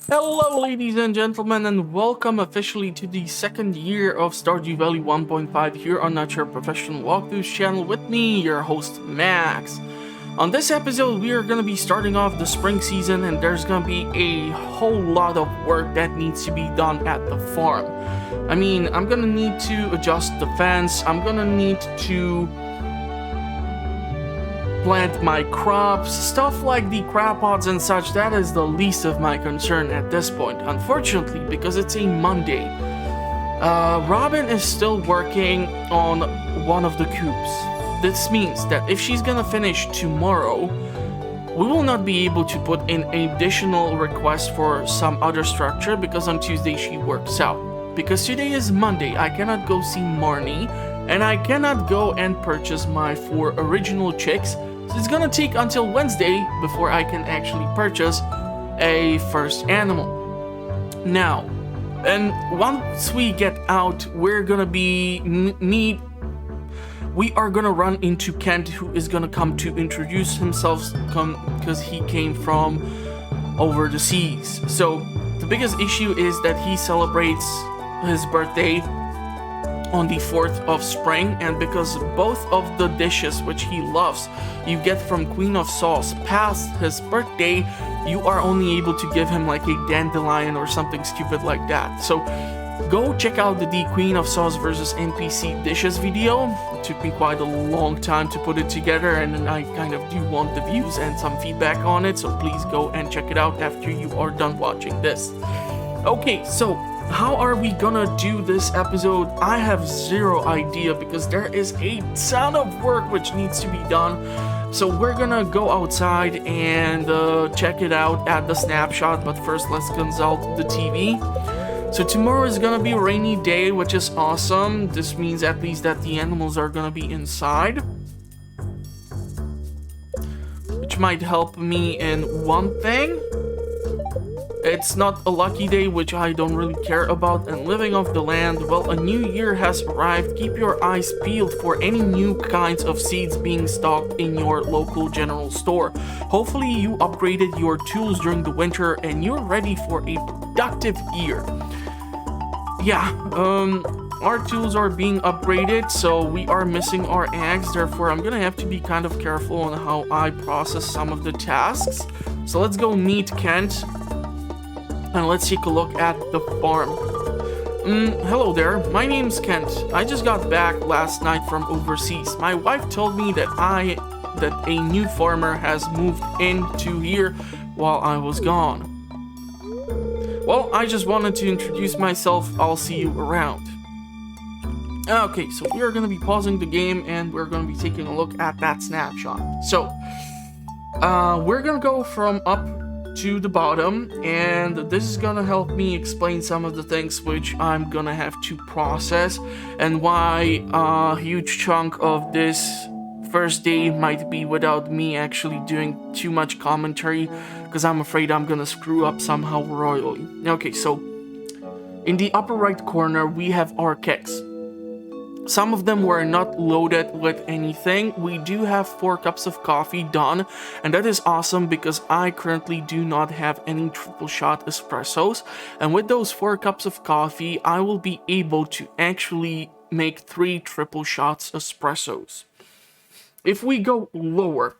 Hello ladies and gentlemen, and welcome officially to the second year of Stardew Valley 1.5 here on Not Your Professional Walkthroughs channel with me, your host Max. On this episode, we are going to be starting off the spring season, and there's going to be a whole lot of work that needs to be done at the farm. I'm going to need to adjust the fence, I'm going to need to plant my crops, stuff like the crab pots and such. That is the least of my concern at this point, unfortunately, because it's a Monday. Robin is still working on one of the cubes. This means that if she's gonna finish tomorrow, we will not be able to put in an additional request for some other structure because on Tuesday she works out. Because today is Monday, I cannot go see Marnie, and I cannot go and purchase my 4 original chicks. So it's gonna take until Wednesday before I can actually purchase a first animal. Now, and once we get out, we're gonna be we are gonna run into Kent, who is gonna come to introduce himself, because he came from over the seas. So the biggest issue is that he celebrates his birthday on the 4th of spring, and because both of the dishes which he loves you get from Queen of Sauce past his birthday, you are only able to give him like a dandelion or something stupid like that. So go check out the Queen of Sauce versus NPC dishes video. It took me quite a long time to put it together, and I kind of do want the views and some feedback on it, so please go and check it out after you are done watching this. Okay, so how are we gonna do this episode? I have zero idea because there is a ton of work which needs to be done. So we're gonna go outside and check it out at the snapshot, but first let's consult the TV. So tomorrow is gonna be a rainy day, which is awesome. This means at least that the animals are gonna be inside, which might help me in one thing. It's not a lucky day, which I don't really care about, and living off the land, well, a new year has arrived. Keep your eyes peeled for any new kinds of seeds being stocked in your local general store. Hopefully you upgraded your tools during the winter and you're ready for a productive year. Yeah, our tools are being upgraded, so we are missing our axe, therefore I'm gonna have to be kind of careful on how I process some of the tasks. So let's go meet Kent. And let's take a look at the farm. Hello there, my name's Kent. I just got back last night from overseas. My wife told me that a new farmer has moved into here while I was gone. Well, I just wanted to introduce myself. I'll see you around. Okay, so we are going to be pausing the game and we're going to be taking a look at that snapshot. So, we're going to go from up to the bottom, and this is gonna help me explain some of the things which I'm gonna have to process, and why a huge chunk of this first day might be without me actually doing too much commentary, because I'm afraid I'm gonna screw up somehow royally. Okay, so in the upper right corner we have our kegs. Some of them were not loaded with anything. We do have 4 cups of coffee done, and that is awesome because I currently do not have any triple shot espressos. And with those 4 cups of coffee, I will be able to actually make 3 triple shots espressos. If we go lower,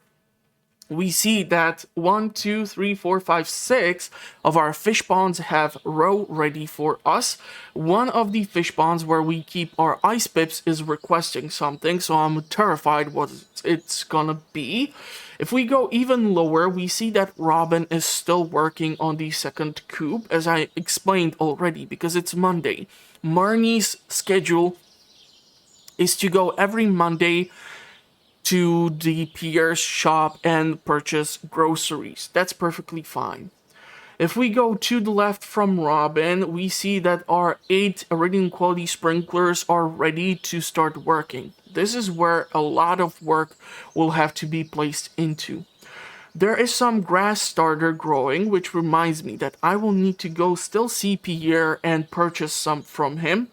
we see that 1, 2, 3, 4, 5, 6 of our fish ponds have row ready for us. One of the fish ponds where we keep our ice pips is requesting something, so I'm terrified what it's gonna be. If we go even lower, we see that Robin is still working on the second coop, as I explained already, because it's Monday. Marnie's schedule is to go every Monday to the Pierre's shop and purchase groceries. That's perfectly fine. If we go to the left from Robin, we see that our 8 Iridium quality sprinklers are ready to start working. This is where a lot of work will have to be placed into. There is some grass starter growing, which reminds me that I will need to go still see Pierre and purchase some from him.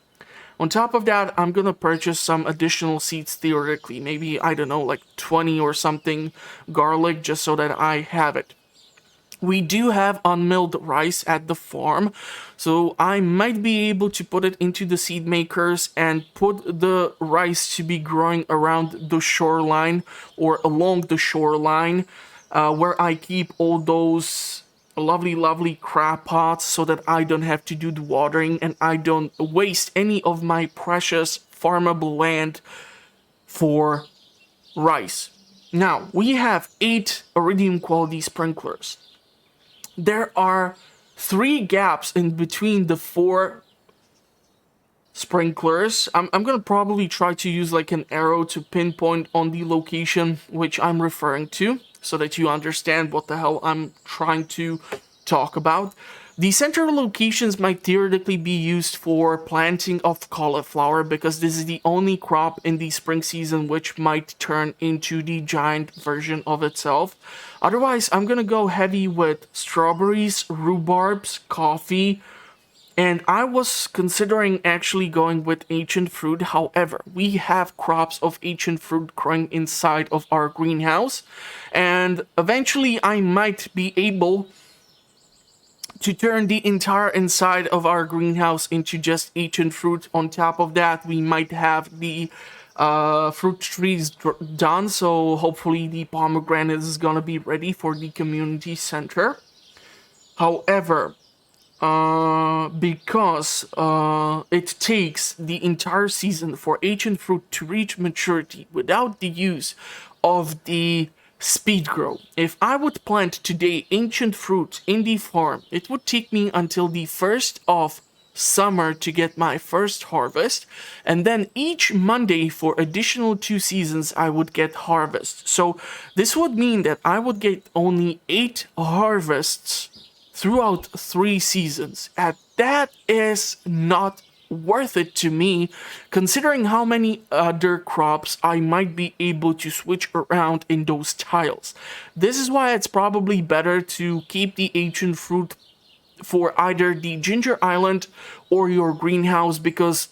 On top of that, I'm gonna purchase some additional seeds theoretically. Maybe, I don't know, like 20 or something garlic, just so that I have it. We do have unmilled rice at the farm, so I might be able to put it into the seed makers and put the rice to be growing around the shoreline or along the shoreline, where I keep all those lovely crab pots so that I don't have to do the watering and I don't waste any of my precious farmable land for rice. Now, we have 8 iridium quality sprinklers. There are 3 gaps in between the 4 sprinklers. I'm gonna probably try to use like an arrow to pinpoint on the location which I'm referring to, so that you understand what the hell I'm trying to talk about. The center locations might theoretically be used for planting of cauliflower, because this is the only crop in the spring season which might turn into the giant version of itself. Otherwise, I'm gonna go heavy with strawberries, rhubarbs, coffee, and I was considering actually going with ancient fruit. However, we have crops of ancient fruit growing inside of our greenhouse, and eventually I might be able to turn the entire inside of our greenhouse into just ancient fruit. On top of that, we might have the fruit trees done, so hopefully the pomegranate is gonna be ready for the community center. However, because it takes the entire season for ancient fruit to reach maturity without the use of the speed grow. If I would plant today ancient fruit in the farm, it would take me until the 1st of summer to get my first harvest, and then each Monday for additional 2 seasons I would get harvest. So this would mean that I would get only 8 harvests throughout 3 seasons, and that is not worth it to me, considering how many other crops I might be able to switch around in those tiles. This is why it's probably better to keep the ancient fruit for either the Ginger Island or your greenhouse, because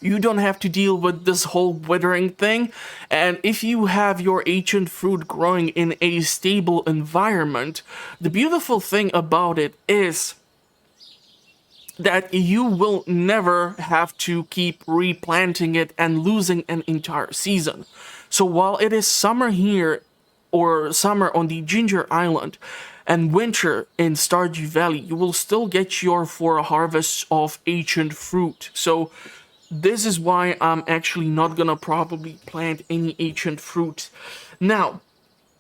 you don't have to deal with this whole withering thing. And if you have your ancient fruit growing in a stable environment, the beautiful thing about it is that you will never have to keep replanting it and losing an entire season. So while it is summer here, or summer on the Ginger Island, and winter in Stardew Valley, you will still get your 4 harvests of ancient fruit. So this is why I'm actually not gonna probably plant any ancient fruit. Now,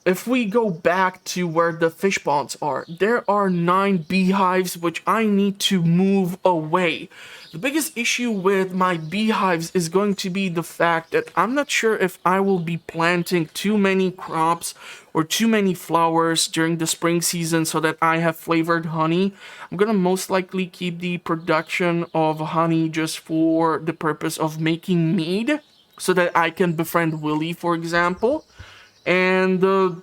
if we go back to where the fish ponds are, there are 9 beehives which I need to move away. The biggest issue with my beehives is going to be the fact that I'm not sure if I will be planting too many crops or too many flowers during the spring season so that I have flavored honey. I'm gonna most likely keep the production of honey just for the purpose of making mead, so that I can befriend Willy, for example. And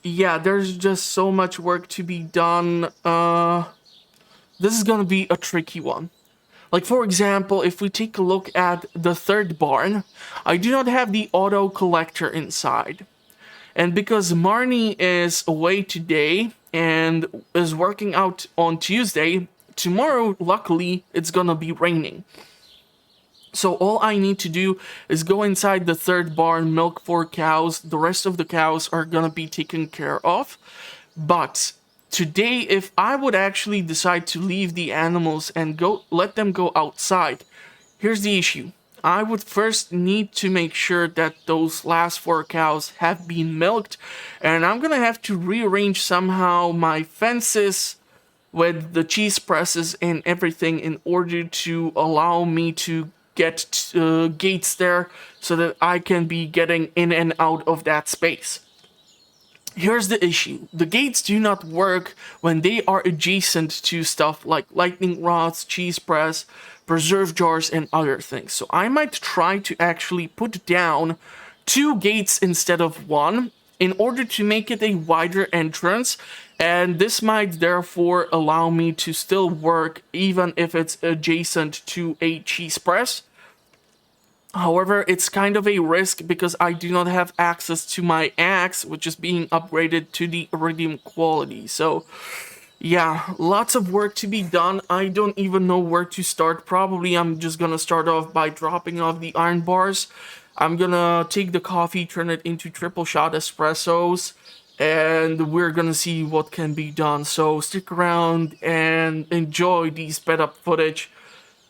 yeah, there's just so much work to be done. This is gonna be a tricky one. Like, for example, if we take a look at the 3rd barn, I do not have the auto collector inside. And because Marnie is away today and is working out on Tuesday, tomorrow, luckily, it's gonna be raining. So all I need to do is go inside the 3rd barn, milk 4 cows. The rest of the cows are gonna be taken care of. But today, if I would actually decide to leave the animals and let them go outside, here's the issue. I would first need to make sure that those last 4 cows have been milked, and I'm gonna have to rearrange somehow my fences with the cheese presses and everything in order to allow me to get gates there so that I can be getting in and out of that space. Here's the issue. The gates do not work when they are adjacent to stuff like lightning rods, cheese press, preserve jars, and other things. So I might try to actually put down 2 gates instead of 1 in order to make it a wider entrance, and this might therefore allow me to still work even if it's adjacent to a cheese press. However, it's kind of a risk because I do not have access to my axe, which is being upgraded to the iridium quality. So, yeah, lots of work to be done. I don't even know where to start. Probably I'm just gonna start off by dropping off the iron bars. I'm gonna take the coffee, turn it into triple shot espressos, and we're gonna see what can be done. So stick around and enjoy the sped up footage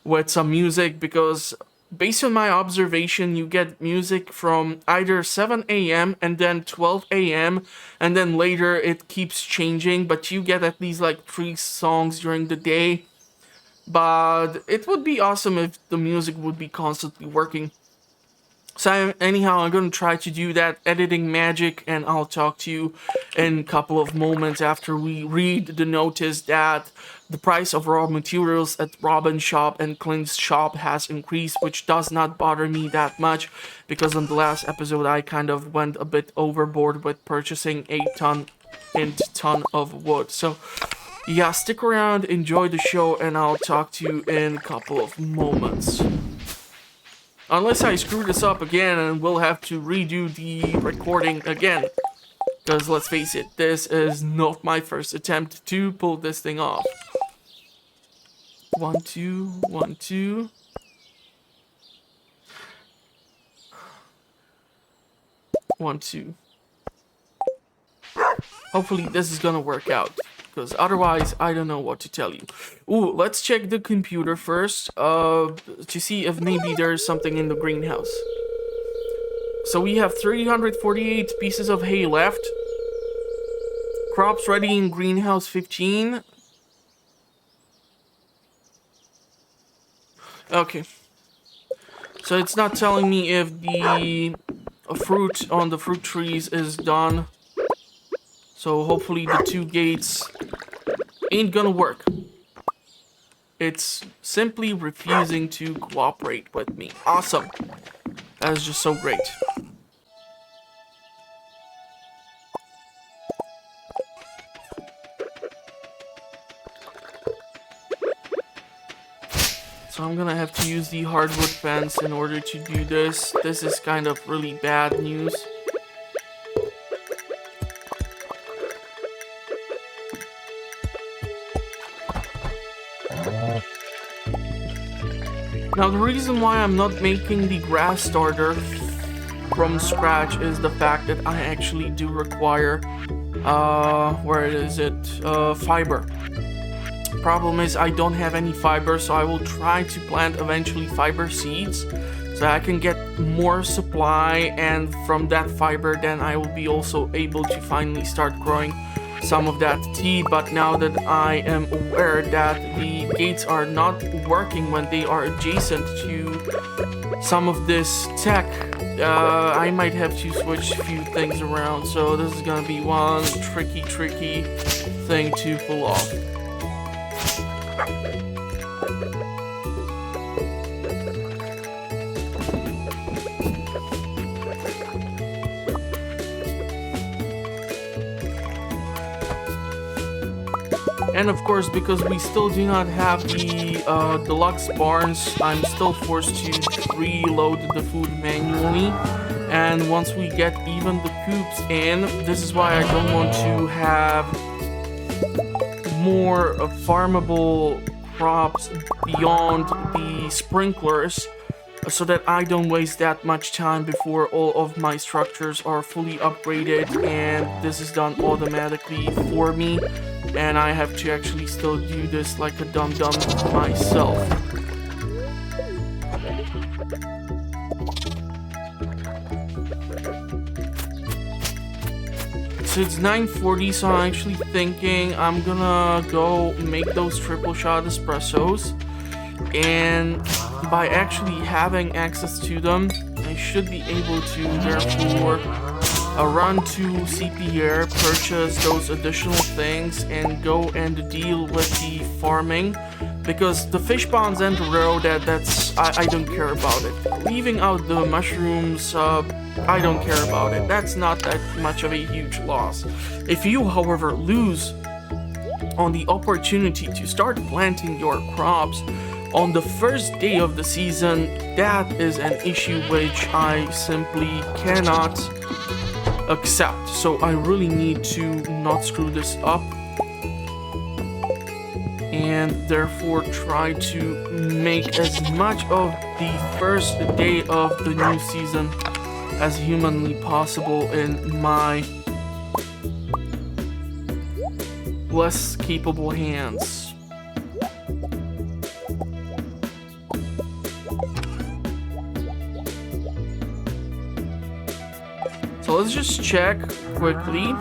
with some music, because based on my observation, you get music from either 7 a.m. and then 12 a.m. and then later it keeps changing, but you get at least like 3 songs during the day. But it would be awesome if the music would be constantly working. So anyhow, I'm gonna try to do that editing magic, and I'll talk to you in a couple of moments after we read the notice that the price of raw materials at Robin's shop and Clint's shop has increased, which does not bother me that much because on the last episode I kind of went a bit overboard with purchasing a ton of wood. So yeah, stick around, enjoy the show, and I'll talk to you in a couple of moments. Unless I screw this up again and we'll have to redo the recording again. Because let's face it, this is not my first attempt to pull this thing off. 1, 2, 1, 2. One, two. Hopefully this is gonna work out, because otherwise I don't know what to tell you. Ooh, let's check the computer first to see if maybe there's something in the greenhouse. So we have 348 pieces of hay left. Crops ready in greenhouse 15. Okay. So it's not telling me if the fruit on the fruit trees is done. So hopefully the 2 gates ain't gonna work. It's simply refusing to cooperate with me. Awesome. That is just so great. So I'm gonna have to use the hardwood fence in order to do this. This is kind of really bad news. Now the reason why I'm not making the grass starter from scratch is the fact that I actually do require, fiber. Problem is I don't have any fiber, so I will try to plant eventually fiber seeds so I can get more supply, and from that fiber then I will be also able to finally start growing some of that tea. But now that I am aware that the gates are not working when they are adjacent to some of this tech, I might have to switch a few things around. So this is gonna be one tricky thing to pull off. And of course, because we still do not have the deluxe barns, I'm still forced to reload the food manually. And once we get even the coops in, this is why I don't want to have more farmable crops beyond the sprinklers, so that I don't waste that much time before all of my structures are fully upgraded and this is done automatically for me, and I have to actually still do this like a dum-dum myself. So it's 9:40, so I'm actually thinking I'm gonna go make those triple shot espressos, and by actually having access to them, I should be able to therefore run to CPR, purchase those additional things, and go and deal with the farming. Because the fish ponds and the row, I don't care about it. Leaving out the mushrooms, I don't care about it. That's not that much of a huge loss. If you, however, lose on the opportunity to start planting your crops, on the first day of the season, that is an issue which I simply cannot accept. So I really need to not screw this up, and therefore try to make as much of the first day of the new season as humanly possible in my less capable hands. So let's just check quickly,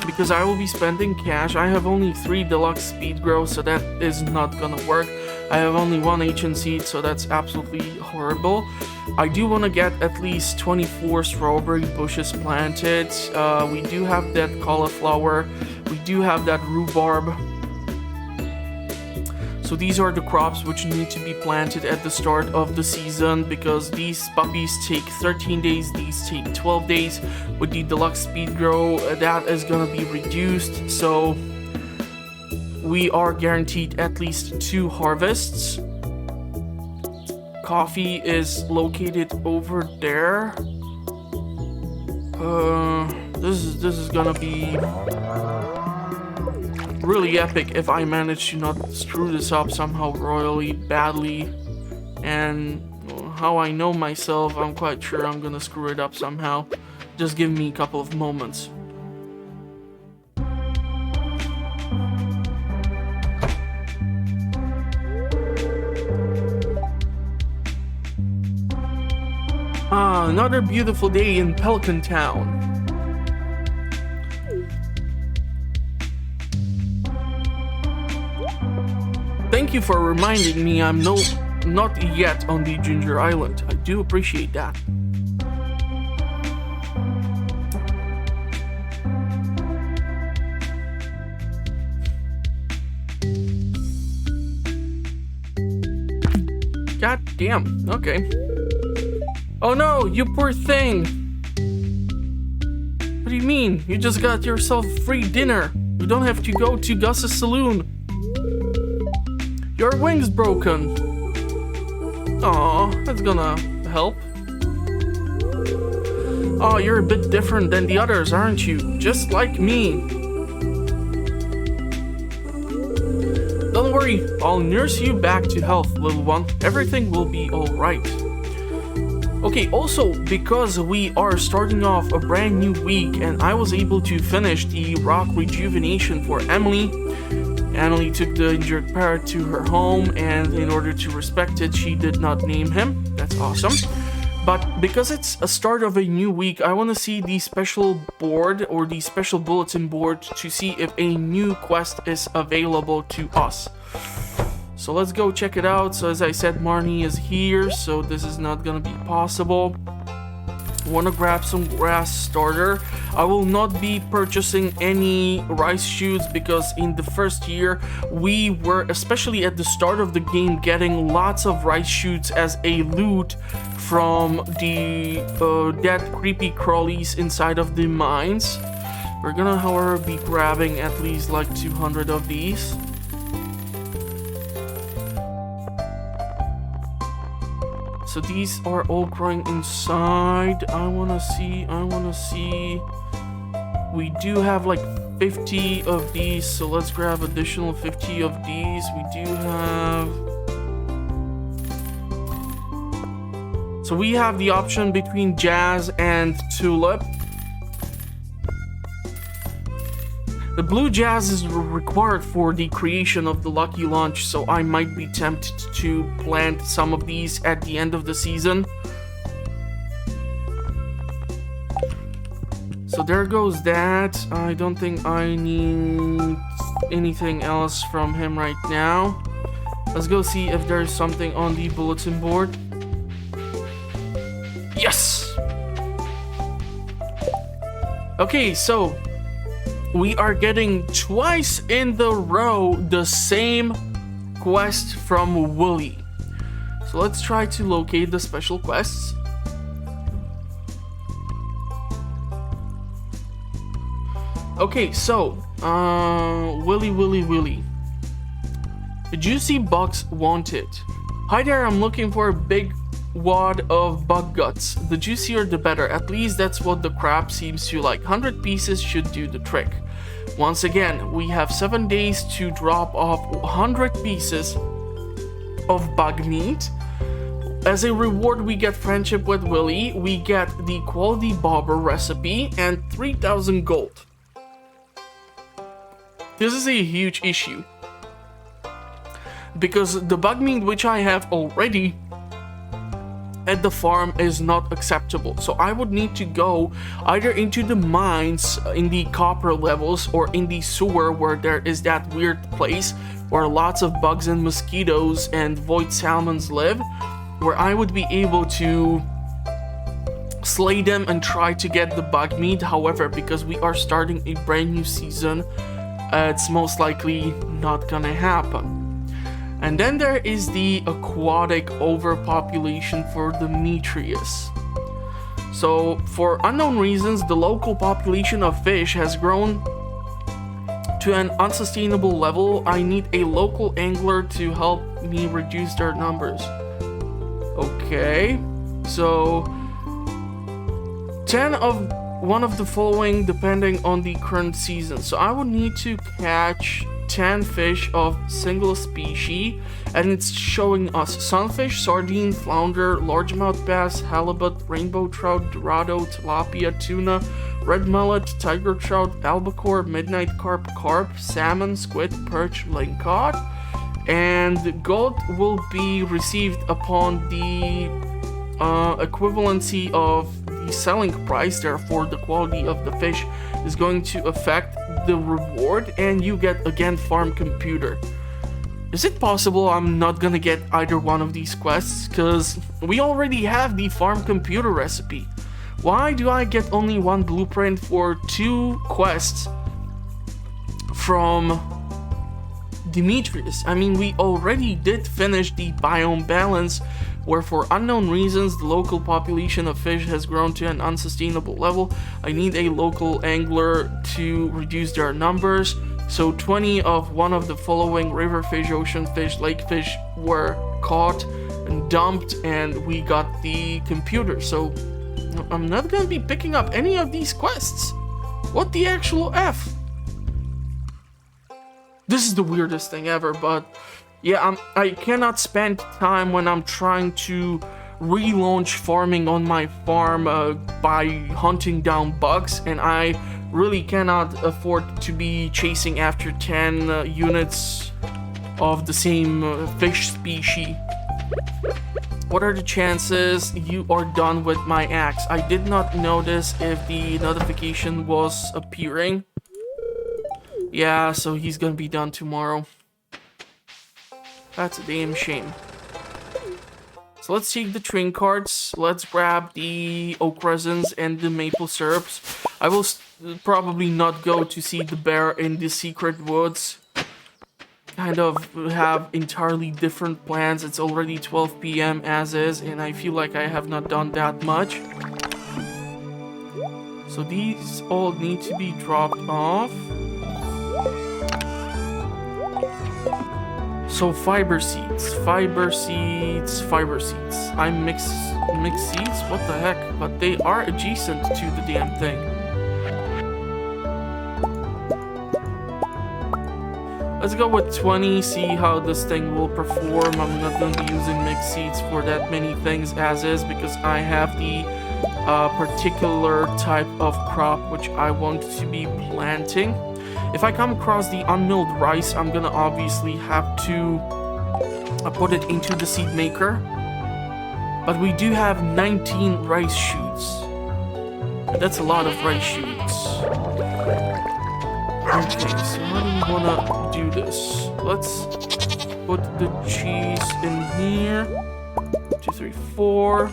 because I will be spending cash. I have only 3 deluxe speed growth, so that is not gonna work. I have only 1 ancient seed, so that's absolutely horrible. I do want to get at least 24 strawberry bushes planted. We do have that cauliflower. We do have that rhubarb. So these are the crops which need to be planted at the start of the season, because these puppies take 13 days, these take 12 days. With the deluxe speed grow, that is gonna be reduced, so we are guaranteed at least 2 harvests. Coffee is located over there. This is gonna be really epic if I manage to not screw this up somehow royally badly. And how I know myself, I'm quite sure I'm gonna screw it up somehow. Just give me a couple of moments. Another beautiful day in Pelican Town. Thank you for reminding me I'm not yet on the Ginger Island. I do appreciate that. God damn, okay. Oh no, you poor thing! What do you mean? You just got yourself free dinner. You don't have to go to Gus's saloon. Your wing's broken. Aw, that's gonna help. Oh, you're a bit different than the others, aren't you? Just like me. Don't worry, I'll nurse you back to health, little one. Everything will be alright. Okay, also, because we are starting off a brand new week and I was able to finish the rock rejuvenation for Emily. Emily took the injured parrot to her home, and in order to respect it, she did not name him. That's awesome. But because it's a start of a new week, I want to see the special board or the special bulletin board to see if a new quest is available to us. So let's go check it out. So as I said, Marnie is here, so this is not gonna be possible. Want to grab some grass starter. I will not be purchasing any rice shoots, because in the first year we were, especially at the start of the game, getting lots of rice shoots as a loot from the dead creepy crawlies inside of the mines. We're gonna, however, be grabbing at least like 200 of these. So these are all growing inside. I wanna see. We do have like 50 of these, so let's grab additional 50 of these. We do have... So we have the option between Jazz and Tulip. The blue jazz is required for the creation of the lucky launch, so I might be tempted to plant some of these at the end of the season. So there goes that. I don't think I need anything else from him right now. Let's go see if there's something on the bulletin board. Yes! Okay, so we are getting twice in the row the same quest from Wooly. So let's try to locate the special quests. Okay, so Willy. A juicy box wanted. Hi there, I'm looking for a big wad of bug guts. The juicier the better, at least that's what the crab seems to like. 100 pieces should do the trick. Once again, we have 7 days to drop off 100 pieces of bug meat. As a reward, we get friendship with Willy, we get the quality bobber recipe, and 3,000 gold. This is a huge issue, because the bug meat which I have already at the farm is not acceptable. So I would need to go either into the mines in the copper levels or in the sewer where there is that weird place where lots of bugs and mosquitoes and void salmons live, where I would be able to slay them and try to get the bug meat. However, because we are starting a brand new season, it's most likely not gonna happen. And then there is the aquatic overpopulation for Demetrius. So, for unknown reasons, the local population of fish has grown to an unsustainable level. I need a local angler to help me reduce their numbers. Okay, so 10 of one of the following depending on the current season. So I would need to catch 10 fish of single species, and it's showing us sunfish, sardine, flounder, largemouth bass, halibut, rainbow trout, dorado, tilapia, tuna, red mullet, tiger trout, albacore, midnight carp, salmon, squid, perch, lingcod. And gold will be received upon the equivalency of the selling price. Therefore, the quality of the fish is going to affect the reward, and you get again farm computer. Is it possible I'm not gonna get either one of these quests? Because we already have the farm computer recipe. Why do I get only one blueprint for 2 quests from Demetrius? I mean, we already did finish the biome balance, where for unknown reasons the local population of fish has grown to an unsustainable level. I need a local angler to reduce their numbers. So 20 of one of the following river fish, ocean fish, lake fish were caught and dumped, and we got the computer. So I'm not gonna be picking up any of these quests. What the actual F? This is the weirdest thing ever, but yeah, I cannot spend time when I'm trying to relaunch farming on my farm by hunting down bugs, and I really cannot afford to be chasing after 10 units of the same fish species. What are the chances you are done with my axe? I did not notice if the notification was appearing. Yeah, so he's gonna be done tomorrow. That's a damn shame. So let's take the train cards. Let's grab the oak resins and the maple syrups. I will probably not go to see the bear in the secret woods. Kind of have entirely different plans. It's already 12 p.m. as is, and I feel like I have not done that much. So these all need to be dropped off. So fiber seeds. I mix seeds? What the heck? But they are adjacent to the damn thing. Let's go with 20, see how this thing will perform. I'm not going to be using mixed seeds for that many things as is, because I have the particular type of crop which I want to be planting. If I come across the unmilled rice, I'm gonna obviously have to put it into the seed maker. But we do have 19 rice shoots. That's a lot of rice shoots. Okay, so how do we wanna do this? Let's put the cheese in here. 2, 3, 4.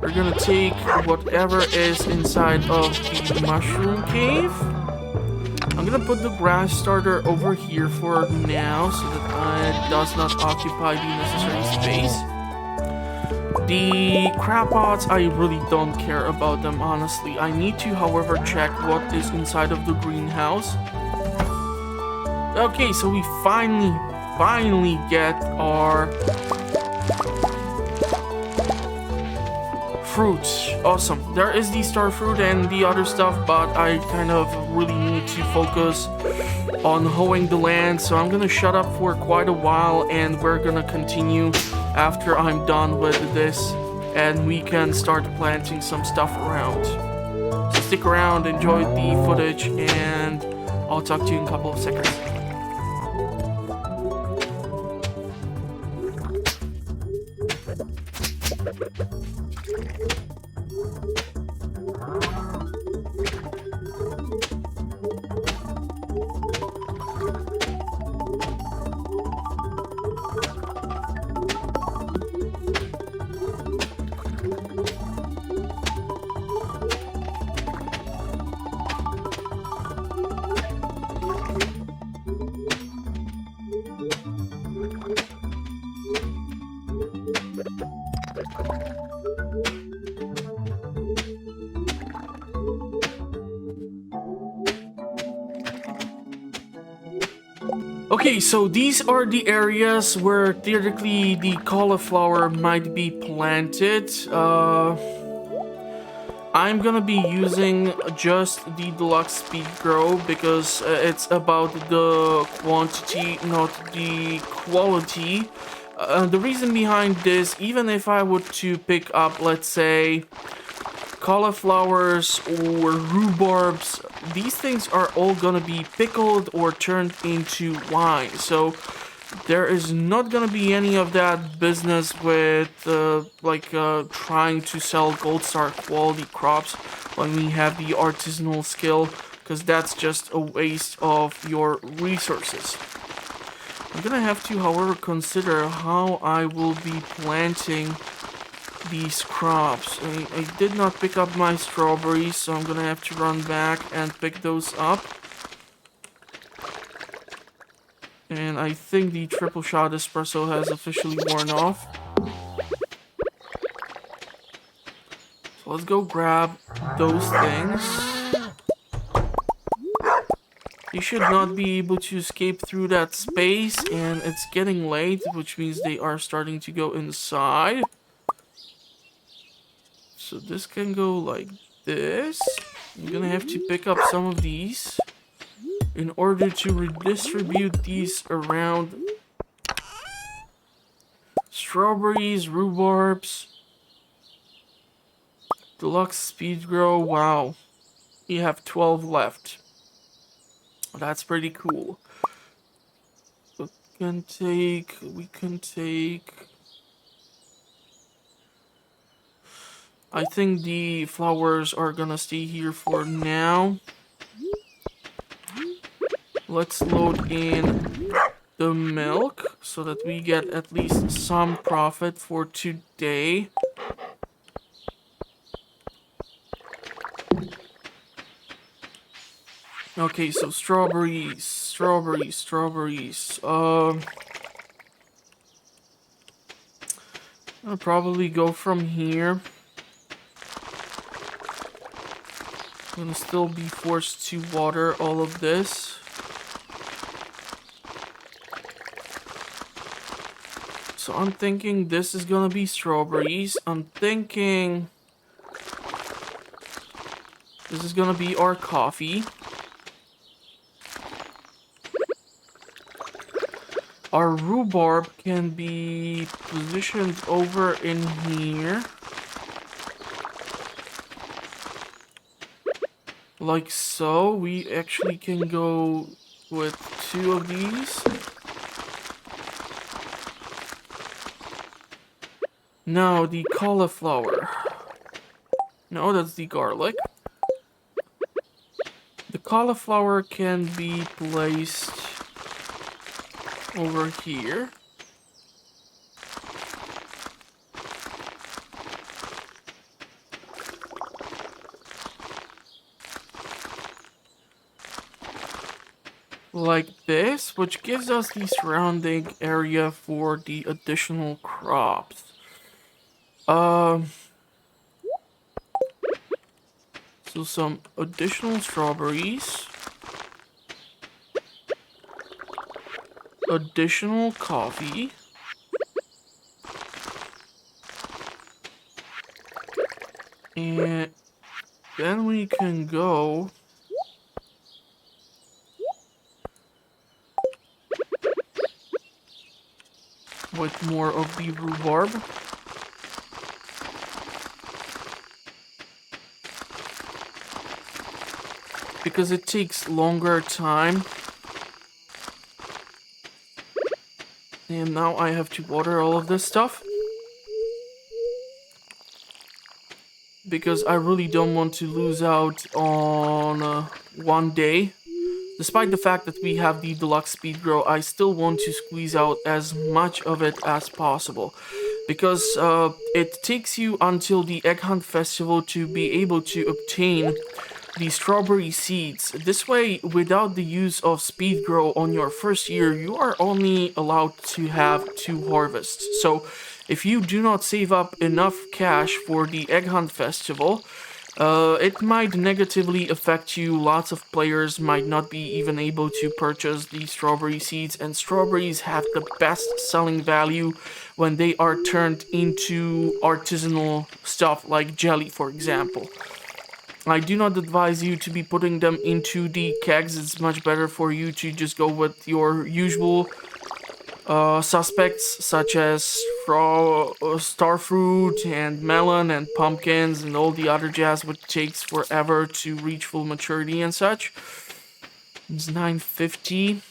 We're gonna take whatever is inside of the mushroom cave. I'm gonna put the grass starter over here for now, so that it does not occupy the necessary space. The crab pots, I really don't care about them, honestly. I need to, however, check what is inside of the greenhouse. Okay, so we finally finally get our fruits. Awesome. There is the star fruit and the other stuff, but I kind of really need to focus on hoeing the land, so I'm gonna shut up for quite a while and we're gonna continue after I'm done with this and we can start planting some stuff around. So stick around, enjoy the footage, and I'll talk to you in a couple of seconds. Okay, so these are the areas where theoretically the cauliflower might be planted. I'm gonna be using just the deluxe speed grow because it's about the quantity, not the quality. The reason behind this, even if I were to pick up, let's say, cauliflowers or rhubarbs, these things are all gonna be pickled or turned into wine. So there is not gonna be any of that business with trying to sell gold star quality crops when we have the artisanal skill, because that's just a waste of your resources. I'm gonna have to, however, consider how I will be planting these crops. I did not pick up my strawberries, so I'm gonna have to run back and pick those up. And I think the triple shot espresso has officially worn off. So let's go grab those things. They should not be able to escape through that space, and it's getting late, which means they are starting to go inside. So this can go like this. I'm gonna have to pick up some of these in order to redistribute these around. Strawberries, rhubarbs, deluxe speed grow. Wow, you have 12 left. That's pretty cool. We can take. I think the flowers are gonna stay here for now. Let's load in the milk so that we get at least some profit for today. Okay, so strawberries. I'll probably go from here. I'm gonna still be forced to water all of this. So I'm thinking this is gonna be strawberries. I'm thinking this is gonna be our coffee. Our rhubarb can be positioned over in here. Like so. We actually can go with 2 of these. No, the cauliflower. No, that's the garlic. The cauliflower can be placed over here. Like this, which gives us the surrounding area for the additional crops. So some additional strawberries. additional coffee. And then we can go with more of the rhubarb. Because it takes longer time. And now I have to water all of this stuff. Because I really don't want to lose out on one day. Despite the fact that we have the deluxe speed grow, I still want to squeeze out as much of it as possible. Because it takes you until the Egg Hunt Festival to be able to obtain the strawberry seeds. This way, without the use of speed grow on your first year, you are only allowed to have 2 harvests. So if you do not save up enough cash for the Egg Hunt Festival, it might negatively affect you. Lots of players might not be even able to purchase the strawberry seeds, and strawberries have the best selling value when they are turned into artisanal stuff like jelly, for example. I do not advise you to be putting them into the kegs. It's much better for you to just go with your usual suspects, such as starfruit and melon and pumpkins and all the other jazz, which takes forever to reach full maturity and such. It's 950.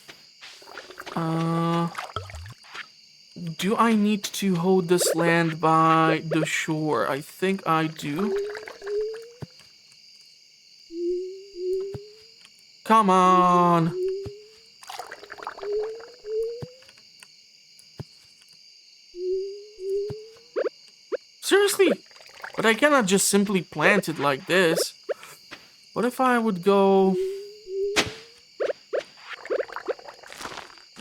Do I need to hold this land by the shore? I think I do. Come on! Seriously? But I cannot just simply plant it like this. What if I would go...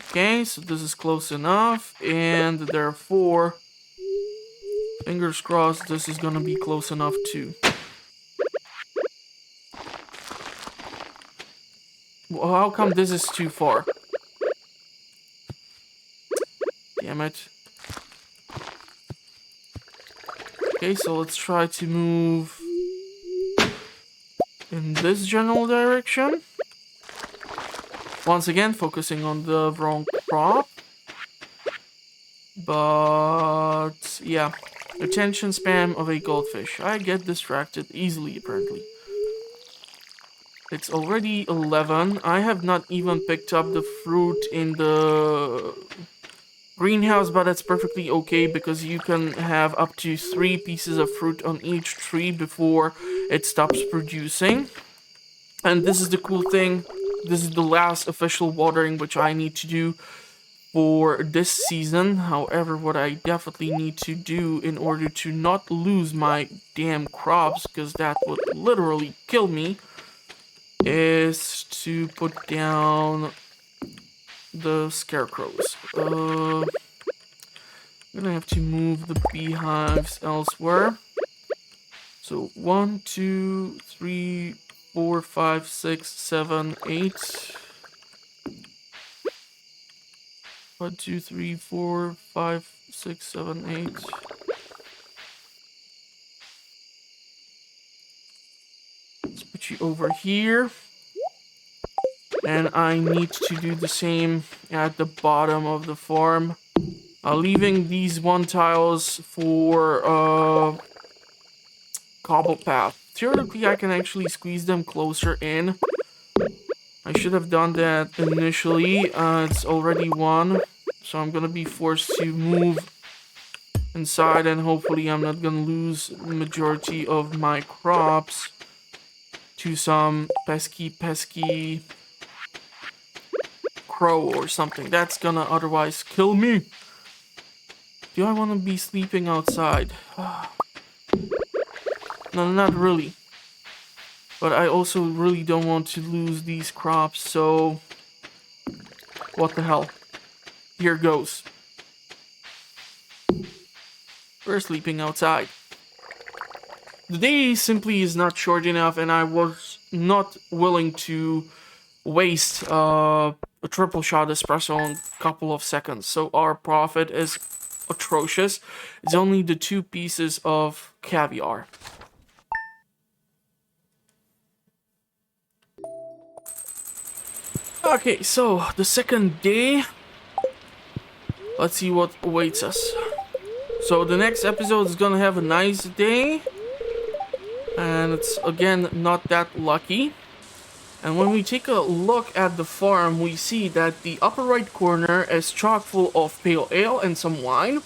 Okay, so this is close enough, and therefore, fingers crossed, this is gonna be close enough too. Well, how come this is too far? Damn it. Okay, so let's try to move in this general direction. Once again, focusing on the wrong crop. But, yeah. Attention span of a goldfish. I get distracted easily, apparently. It's already 11. I have not even picked up the fruit in the greenhouse, but that's perfectly okay because you can have up to 3 pieces of fruit on each tree before it stops producing. And this is the cool thing. This is the last official watering which I need to do for this season. However, what I definitely need to do in order to not lose my damn crops, because that would literally kill me, is to put down the scarecrows. I'm gonna have to move the beehives elsewhere. So 1, 2, 3, 4, 5, 6, 7, 8. 1, 2, 3, 4, 5, 6, 7, 8. Let's put you over here. And I need to do the same at the bottom of the farm. Leaving these 1 tiles for cobble path. Theoretically, I can actually squeeze them closer in. I should have done that initially. It's already 1. So I'm gonna be forced to move inside, and hopefully I'm not gonna lose the majority of my crops to some pesky crow or something. That's gonna otherwise kill me. Do I want to be sleeping outside? No, not really. But I also really don't want to lose these crops, so... What the hell? Here goes. We're sleeping outside. The day simply is not short enough, and I was not willing to waste a triple shot espresso in a couple of seconds. So our profit is atrocious. It's only the 2 pieces of caviar. Okay, so the second day. Let's see what awaits us. So the next episode is gonna have a nice day. And it's again not that lucky. And when we take a look at the farm, we see that the upper right corner is chock full of pale ale and some wine.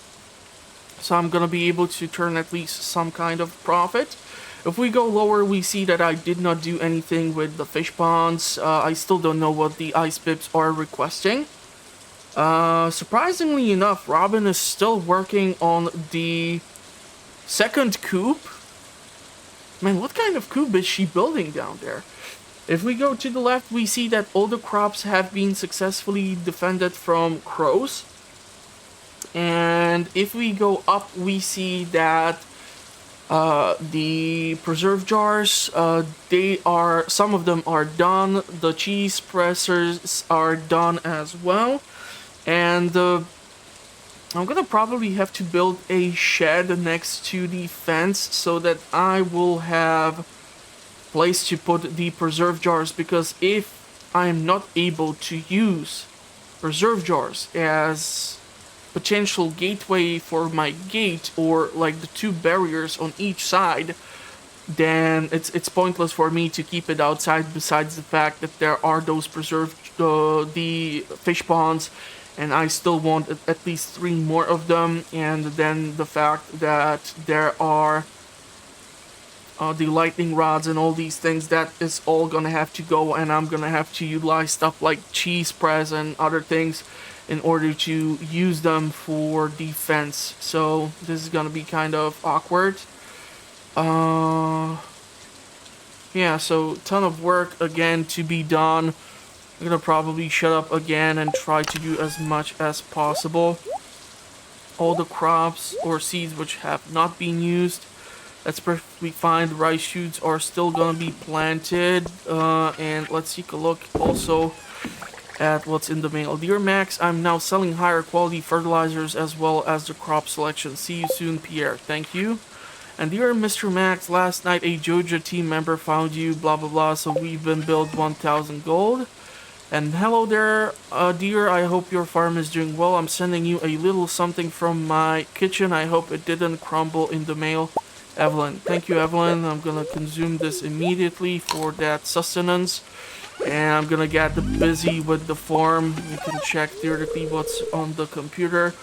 So I'm gonna be able to turn at least some kind of profit. If we go lower, we see that I did not do anything with the fish ponds. I still don't know what the ice pips are requesting. Surprisingly enough, Robin is still working on the second coop. Man, what kind of coop is she building down there? If we go to the left, we see that all the crops have been successfully defended from crows. And if we go up, we see that the preserve jars, some of them are done. The cheese pressers are done as well. And I'm gonna probably have to build a shed next to the fence so that I will have place to put the preserve jars, because if I am not able to use preserve jars as potential gateway for my gate, or like the 2 barriers on each side, then it's pointless for me to keep it outside, besides the fact that there are those preserved the fish ponds, and I still want at least 3 more of them. And then the fact that there are the lightning rods and all these things, that is all gonna have to go, and I'm gonna have to utilize stuff like cheese press and other things in order to use them for defense. So this is gonna be kind of awkward. Yeah, so ton of work again to be done. I'm gonna probably shut up again and try to do as much as possible. All the crops or seeds which have not been used, that's perfectly fine. The rice shoots are still gonna be planted. And let's take a look also at what's in the mail. Dear Max, I'm now selling higher quality fertilizers as well as the crop selection. See you soon, Pierre. Thank you. And dear Mr. Max, last night a Joja team member found you, blah blah blah, so we've been billed 1,000 gold. And hello there, dear, I hope your farm is doing well. I'm sending you a little something from my kitchen. I hope it didn't crumble in the mail. Evelyn. Thank you, Evelyn. I'm gonna consume this immediately for that sustenance. And I'm gonna get busy with the farm. You can check theoretically what's on the computer.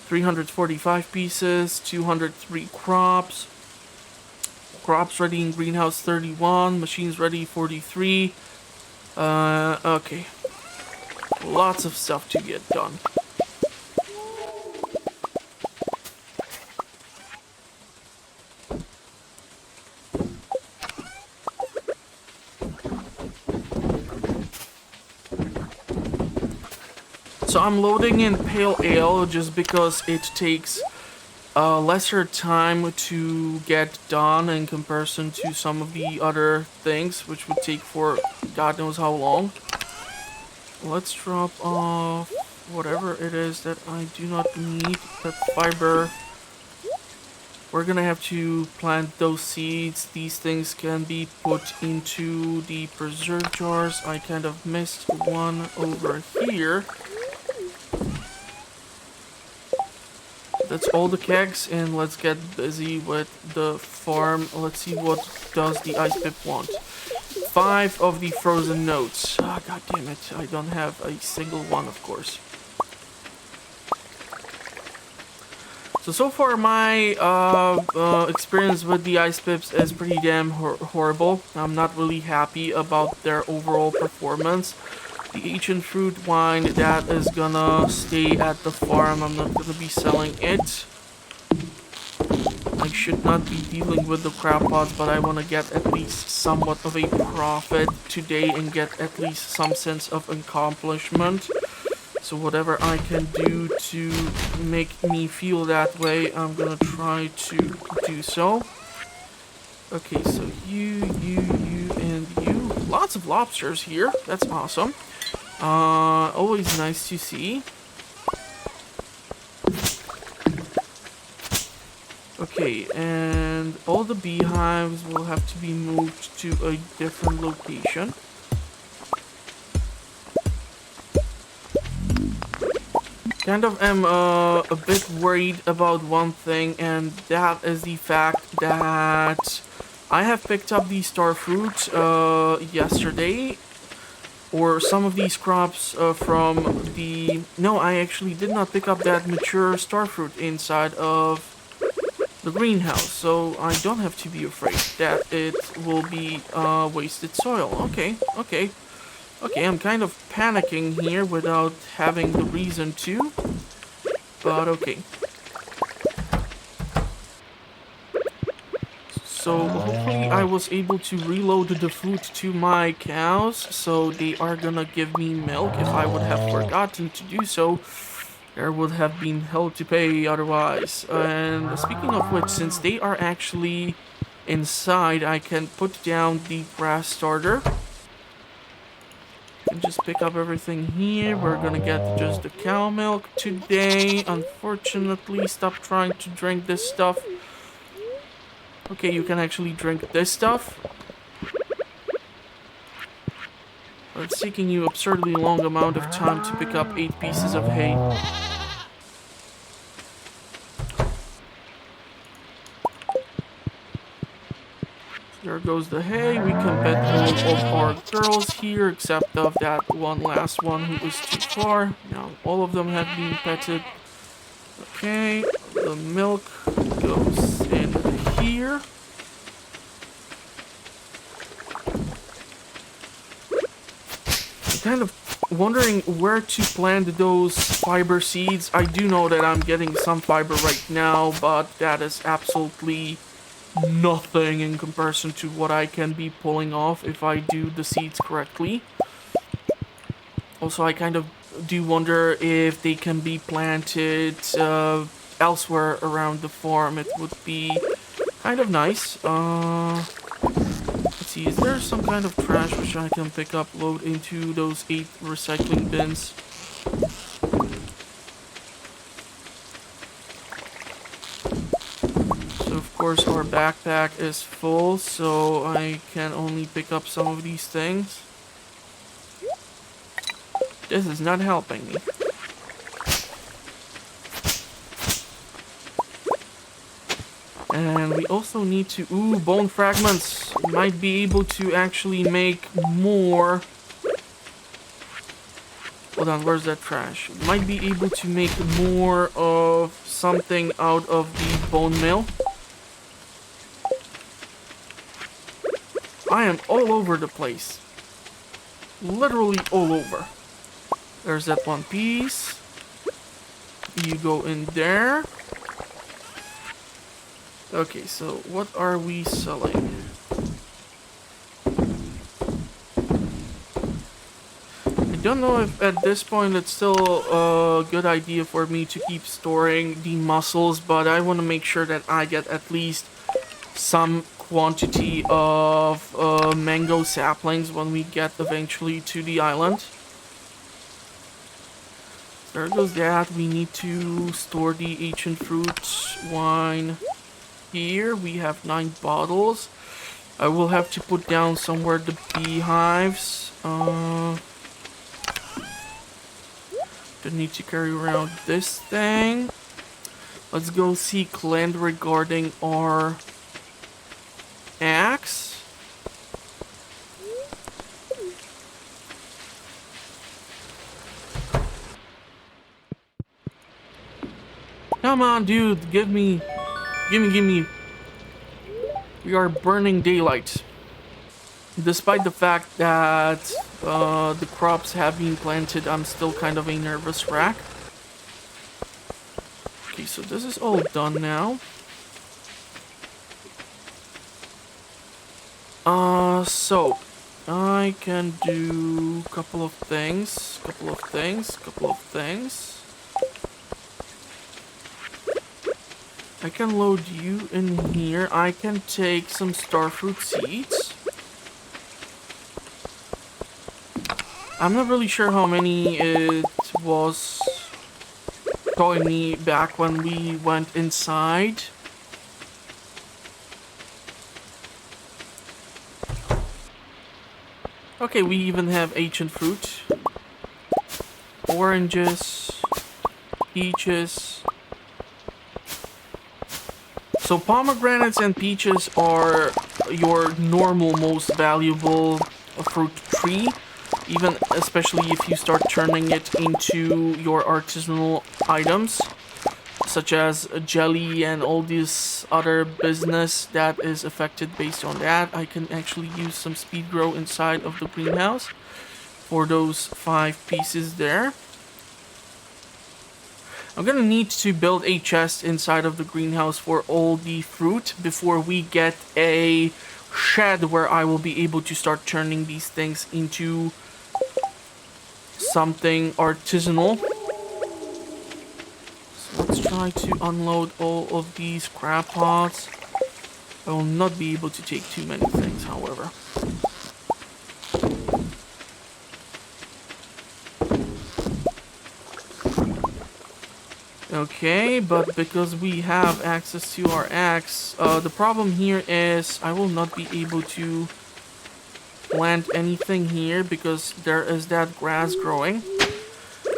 345 pieces, 203 crops. Crops ready in greenhouse 31, machines ready 43. Okay. Lots of stuff to get done. So I'm loading in pale ale just because it takes lesser time to get done in comparison to some of the other things, which would take for God knows how long. Let's drop off whatever it is that I do not need. That fiber. We're gonna have to plant those seeds. These things can be put into the preserve jars. I kind of missed one over here. That's all the kegs, and let's get busy with the farm. Let's see what does the ice pip want. 5 of the frozen notes. Ah, god damn it. I don't have a single one, of course. So far my experience with the ice pips is pretty damn horrible. I'm not really happy about their overall performance. The ancient fruit wine, that is gonna stay at the farm. I'm not gonna be selling it. I should not be dealing with the crab pots, but I want to get at least somewhat of a profit today and get at least some sense of accomplishment. So whatever I can do to make me feel that way, I'm gonna try to do so. Okay, so you, and you. Lots of lobsters here. That's awesome. Always nice to see. Okay, and all the beehives will have to be moved to a different location. Kind of am a bit worried about one thing, and that is the fact that I have picked up the star fruit yesterday, or some of these crops from the... No, I actually did not pick up that mature star fruit inside of the greenhouse, so I don't have to be afraid that it will be wasted soil. Okay, I'm kind of panicking here without having the reason to, but okay. So hopefully I was able to reload the food to my cows, so they are gonna give me milk. If I would have forgotten to do so, there would have been hell to pay otherwise. And speaking of which, since they are actually inside, I can put down the grass starter. And just pick up everything here. We're gonna get just the cow milk today. Unfortunately, stop trying to drink this stuff. Okay, you can actually drink this stuff. But it's taking you absurdly long amount of time to pick up 8 pieces of hay. There goes the hay. We can pet all of our girls here, except of that one last one who was too far. Now all of them have been petted. Okay, the milk goes in here. I'm kind of wondering where to plant those fiber seeds. I do know that I'm getting some fiber right now, but that is absolutely nothing in comparison to what I can be pulling off if I do the seeds correctly. Also, I kind of do wonder if they can be planted elsewhere around the farm. It would be kind of nice. Let's see, is there some kind of trash which I can pick up, load into those 8 recycling bins? Of course, our backpack is full, so I can only pick up some of these things. This is not helping me. And we also need to... Ooh, bone fragments. Might be able to actually make more... Hold on, where's that trash? Might be able to make more of something out of the bone meal. I am all over the place. Literally all over. There's that one piece. You go in there. Okay, so what are we selling? I don't know if at this point it's still a good idea for me to keep storing the mussels, but I want to make sure that I get at least some quantity of mango saplings when we get eventually to the island. There goes that. We need to store the ancient fruit wine here. We have 9 bottles. I will have to put down somewhere the beehives. Don't need to carry around this thing. Let's go see Clint regarding our axe. Come on, dude, give me. We are burning daylight. Despite the fact that the crops have been planted, I'm still kind of a nervous wreck. Okay, so this is all done now. So I can do a couple of things. I can load you in here. I can take some starfruit seeds. I'm not really sure how many it was showing me back when we went inside. Okay, we even have ancient fruit. Oranges, peaches. So pomegranates and peaches are your normal most valuable fruit tree, even especially if you start turning it into your artisanal items, such as jelly and all this other business that is affected based on that. I can actually use some speed grow inside of the greenhouse for those 5 pieces there. I'm gonna need to build a chest inside of the greenhouse for all the fruit before we get a shed where I will be able to start turning these things into something artisanal. So let's try to unload all of these crab pots. I will not be able to take too many things, however. Okay, but because we have access to our axe, the problem here is I will not be able to plant anything here because there is that grass growing.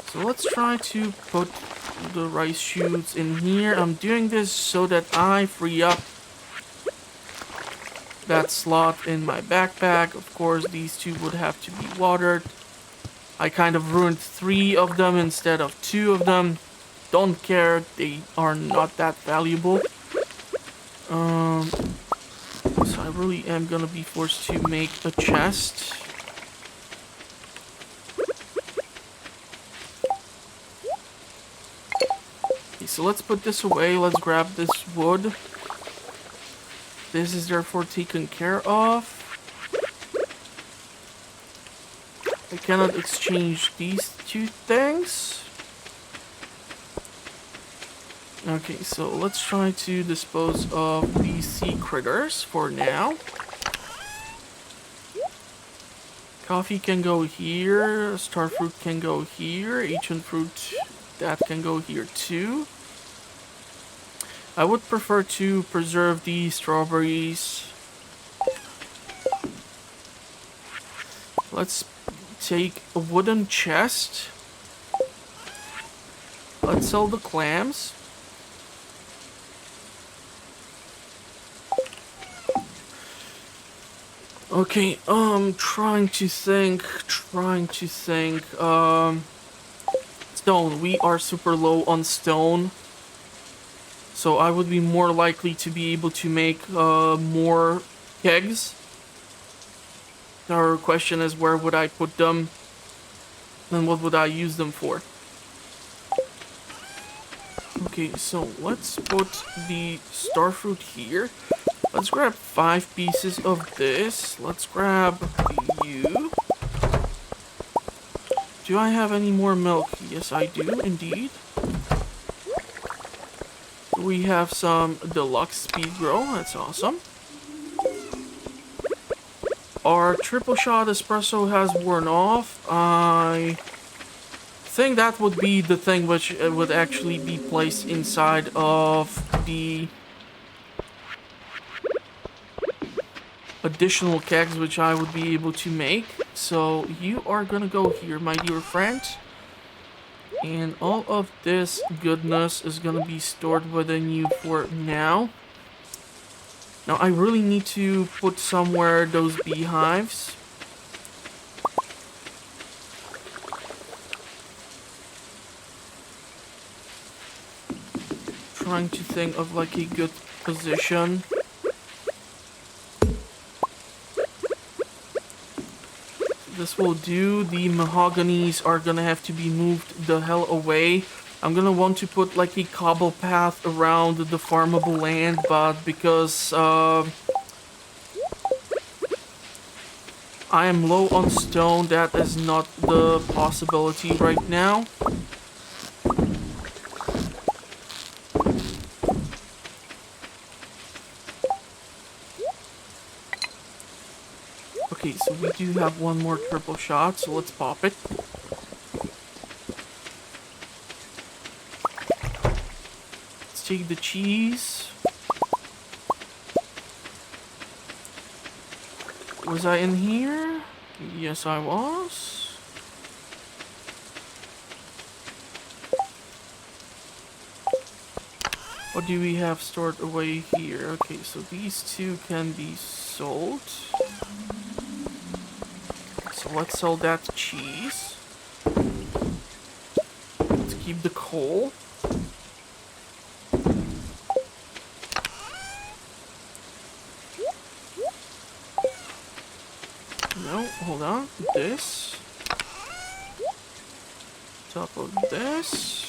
So let's try to put the rice shoots in here. I'm doing this so that I free up that slot in my backpack. Of course, these 2 would have to be watered. I kind of ruined 3 of them instead of 2 of them. Don't care, they are not that valuable. So I really am gonna be forced to make a chest. Okay, so let's put this away. Let's grab this wood. This is therefore taken care of. I cannot exchange these 2 things. Okay, so let's try to dispose of these sea critters for now. Coffee can go here, starfruit can go here, ancient fruit, that can go here too. I would prefer to preserve the strawberries. Let's take a wooden chest. Let's sell the clams. Okay, trying to think, stone, we are super low on stone. So I would be more likely to be able to make, more kegs. Our question is, where would I put them? And what would I use them for? Okay, so let's put the starfruit here. Let's grab 5 pieces of this. Let's grab you. Do I have any more milk? Yes, I do, indeed. We have some deluxe speed grow. That's awesome. Our triple shot espresso has worn off. I think that would be the thing which would actually be placed inside of the additional kegs which I would be able to make. So you are gonna go here, my dear friend. And all of this goodness is gonna be stored within you for now. Now I really need to put somewhere those beehives. Trying to think of like a good position. This will do. The mahoganies are gonna have to be moved the hell away. I'm gonna want to put like a cobble path around the farmable land, but because I am low on stone, that is not the possibility right now. Okay, so we do have one more turbo shot, so let's pop it. Let's take the cheese. Was I in here? Yes, I was. What do we have stored away here? Okay, so these two can be sold. So let's sell that cheese. Let's keep the coal. No, hold on. This. Top of this.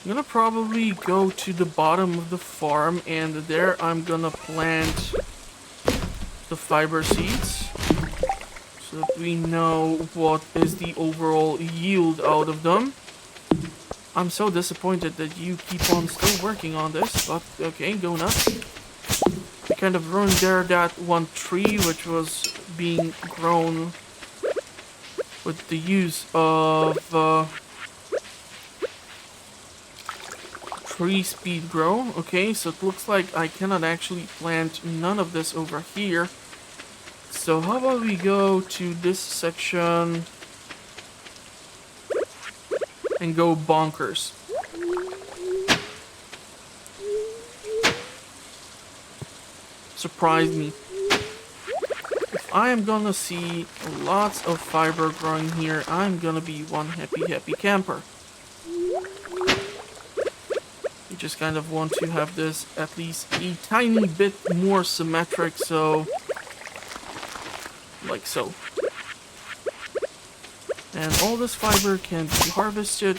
I'm gonna probably go to the bottom of the farm, and there I'm gonna plant the fiber seeds so that we know what is the overall yield out of them. I'm so disappointed that you keep on still working on this, but okay, go nuts. We kind of ruined there that one tree which was being grown with the use of tree speed grow. Okay, so it looks like I cannot actually plant none of this over here. So how about we go to this section and go bonkers. Surprise me. If I am gonna see lots of fiber growing here, I'm gonna be one happy camper. You just kind of want to have this at least a tiny bit more symmetric, so like so. And all this fiber can be harvested.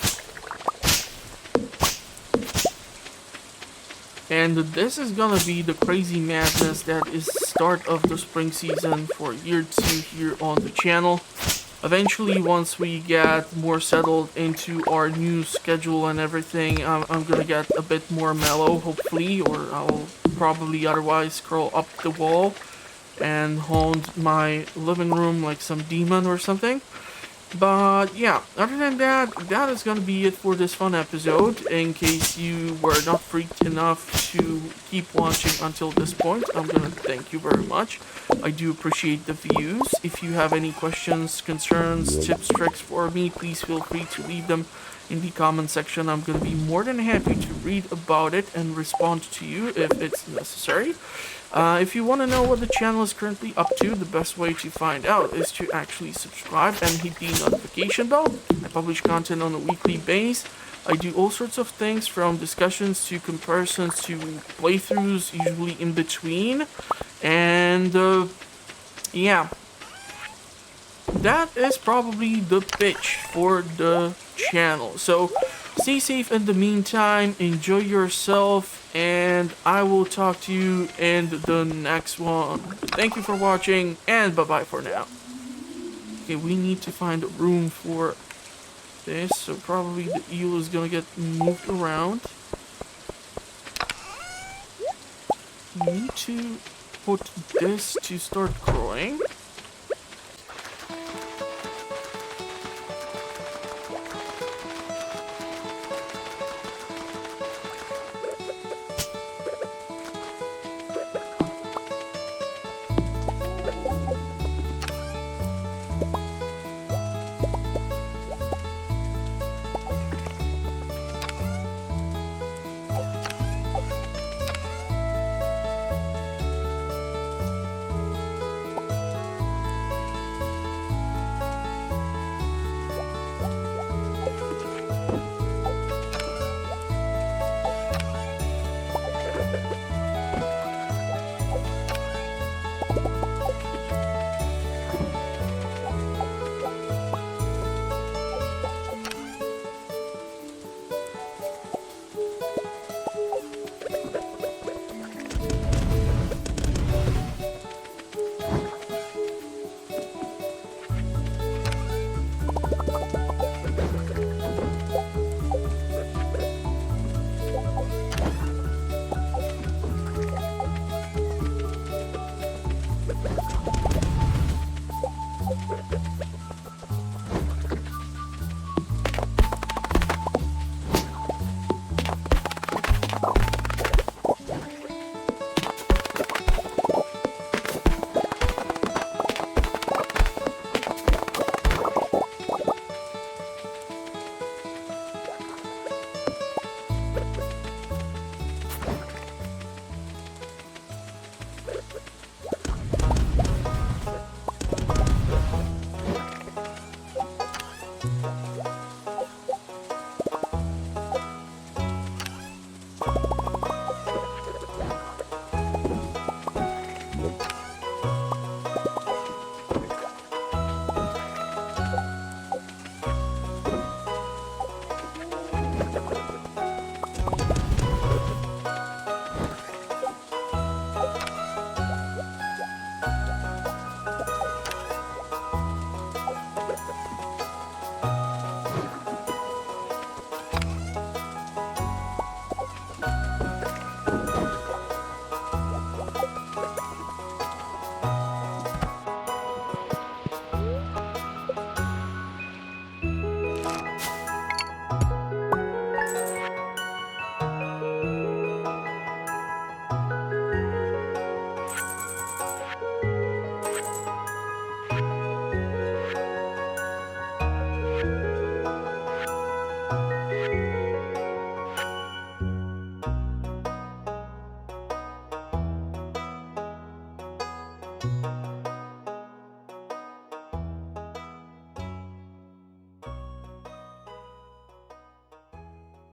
And this is gonna be the crazy madness that is start of the spring season for year 2 here on the channel. Eventually, once we get more settled into our new schedule and everything, I'm gonna get a bit more mellow, hopefully, or I'll probably otherwise crawl up the wall and haunt my living room like some demon or something. But yeah, other than that, that is gonna be it for this fun episode. In case you were not freaked enough to keep watching until this point, I'm gonna thank you very much. I do appreciate the views. If you have any questions, concerns, tips, tricks for me, please feel free to leave them in the comment section. I'm gonna be more than happy to read about it and respond to you if it's necessary. If you want to know what the channel is currently up to, the best way to find out is to actually subscribe and hit the notification bell. I publish content on a weekly basis. I do all sorts of things, from discussions to comparisons to playthroughs, usually in between. And yeah, that is probably the pitch for the channel. So stay safe in the meantime, enjoy yourself, and I will talk to you in the next one. Thank you for watching, and bye-bye for now. Okay, we need to find a room for this, so probably the eel is gonna get moved around. We need to put this to start growing.